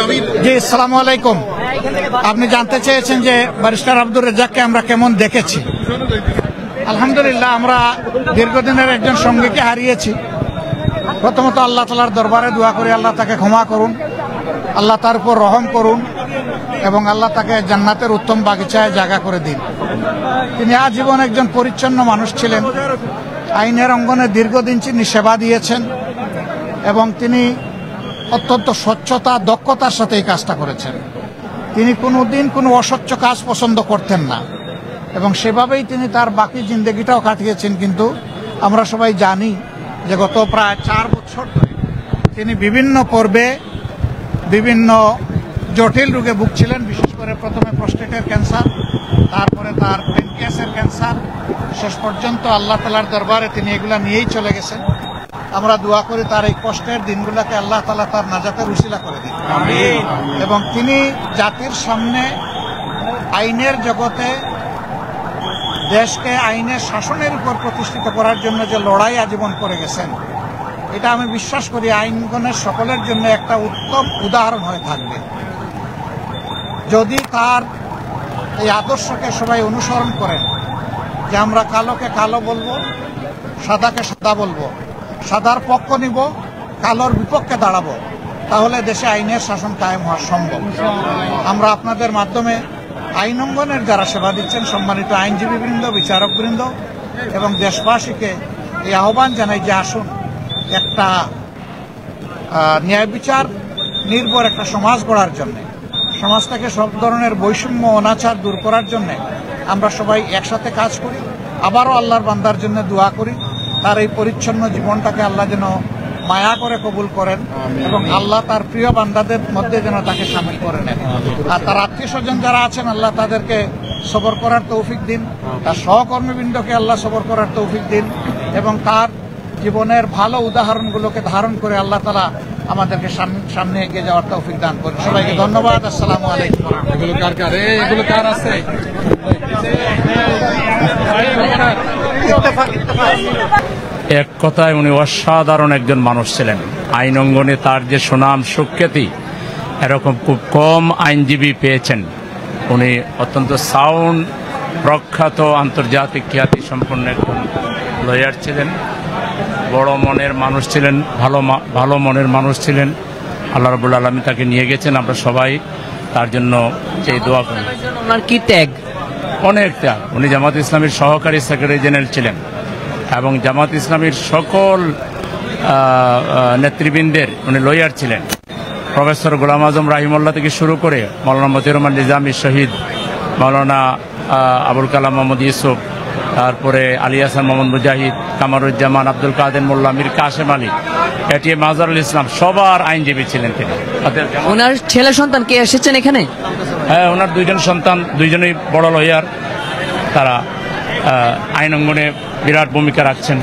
জি, আসসালামু আলাইকুম। আপনি জানতে চেয়েছেন যে ব্যারিস্টার আব্দুর রাজ্জাককে আমরা কেমন দেখেছি। আলহামদুলিল্লাহ, আমরা দীর্ঘদিনের একজন সঙ্গীকে হারিয়েছি। প্রথমত আল্লাহ তাআলার দরবারে দোয়া করি, আল্লাহ তাকে ক্ষমা করুন, আল্লাহ তার উপর রহম করুন এবং আল্লাহ তাকে জান্নাতের উত্তম বাগিচায় জায়গা করে দিন। তিনি আজীবন একজন পরিচ্ছন্ন মানুষ ছিলেন। আইনের অঙ্গনে দীর্ঘদিন তিনি সেবা দিয়েছেন এবং তিনি অত্যন্ত স্বচ্ছতা, দক্ষতার সাথে এই কাজটা করেছেন। তিনি কোনোদিন কোনো অস্বচ্ছ কাজ পছন্দ করতেন না এবং সেভাবেই তিনি তার বাকি জিন্দগিটাও কাটিয়েছেন। কিন্তু আমরা সবাই জানি যে গত প্রায় 4 বছর ধরে তিনি বিভিন্ন পর্বে বিভিন্ন জটিল রোগে ভুগছিলেন। বিশেষ করে প্রথমে প্রস্টেটের ক্যান্সার, তারপরে তার প্যানক্রিয়াসের ক্যান্সার, শেষ পর্যন্ত আল্লাহ তাআলার দরবারে তিনি এগুলা নিয়েই চলে গেছেন। আমরা দোয়া করি তার এই কষ্টের দিনগুলোকে আল্লাহ তাআলা তার নাজাতের উসিলা করে দিন এবং তিনি জাতির সামনে আইনের জগতে দেশকে আইনের শাসনের উপর প্রতিষ্ঠিত করার জন্য যে লড়াই আজীবন করে গেছেন, এটা আমি বিশ্বাস করি আইনগণের সকলের জন্য একটা উত্তম উদাহরণ হয়ে থাকবে। যদি তার এই আদর্শকে সবাই অনুসরণ করেন যে আমরা কালোকে কালো বলবো, সাদাকে সাদা বলবো, সাদার পক্ষ নিব, কালোর বিপক্ষে দাঁড়াবো, তাহলে দেশে আইনের শাসন কায়েম হওয়া সম্ভব। আমরা আপনাদের মাধ্যমে আইন অঙ্গনের যারা সেবা দিচ্ছেন, সম্মানিত আইনজীবীবৃন্দ, বিচারকবৃন্দ এবং দেশবাসীকে এই আহ্বান জানাই যে আসুন একটা ন্যায় বিচার নির্ভর একটা সমাজ গড়ার জন্যে, সমাজ থেকে সব ধরনের বৈষম্য, অনাচার দূর করার জন্যে আমরা সবাই একসাথে কাজ করি। আবারও আল্লাহর বান্দার জন্য দোয়া করি তার এই পরিচ্ছন্ন জীবনটাকে আল্লাহ যেন মায়া করে কবুল করেন এবং আল্লাহ তার প্রিয় বান্দাদের মধ্যে যেন তাকে শামিল করে নেন। আর তার আত্মীয় স্বজন যারা আছেন আল্লাহ তাদেরকে সবর করার তৌফিক দিন, তার সহকর্মীবৃন্দকে আল্লাহ সবর করার তৌফিক দিন এবং তার জীবনের ভালো উদাহরণগুলোকে ধারণ করে আল্লাহ তাআলা আমাদেরকে সামনে এগিয়ে যাওয়ার তৌফিক দান করেন। সবাইকে ধন্যবাদ। আসসালামু আলাইকুম। এক কথায় উনি অসাধারণ একজন মানুষ ছিলেন। আইন অঙ্গনে তার যে সুনাম সুখ্যাতি, এরকম খুব কম আইনজীবী পেয়েছেন। উনি অত্যন্ত সাউন্ড, প্রখ্যাত, আন্তর্জাতিক খ্যাতি সম্পন্ন একজন লয়ার ছিলেন। বড় মনের মানুষ ছিলেন, ভালো মনের মানুষ ছিলেন। আল্লাহ রাব্বুল আলামিন তাকে নিয়ে গেছেন। আমরা সবাই তার জন্য এই দোয়া করি। ওনার কি ত্যাগ, অনেক ত্যাগ। উনি জামাত ইসলামীর সহকারী সেক্রেটারি জেনারেল ছিলেন এবং জামাত ইসলামীর সকল নেতৃবৃন্দের উনি লয়ার ছিলেন। প্রফেসর গোলাম আজম রাহিমুল্লাহ থেকে শুরু করে মাওলানা মতিউর রহমান নিজামী শহীদ, মাওলানা আবুল কালাম মোহাম্মদ ইউসুফ, তারপরে আলী হাসান মোহাম্মদ মুজাহিদ, কামারুজ্জামান, আব্দুল কাদের মোল্লা, মীর কাসেম আলী, এটিএম মাজহারুল ইসলাম, সবার আইনজীবী ছিলেন তিনি। ওনার ছেলে সন্তান কে এসেছেন এখানে? হ্যাঁ, ওনার দুইজন সন্তান, দুইজনই বড় লয়ার। তারা আইন অঙ্গনে বিরাট ভূমিকা রাখছেন।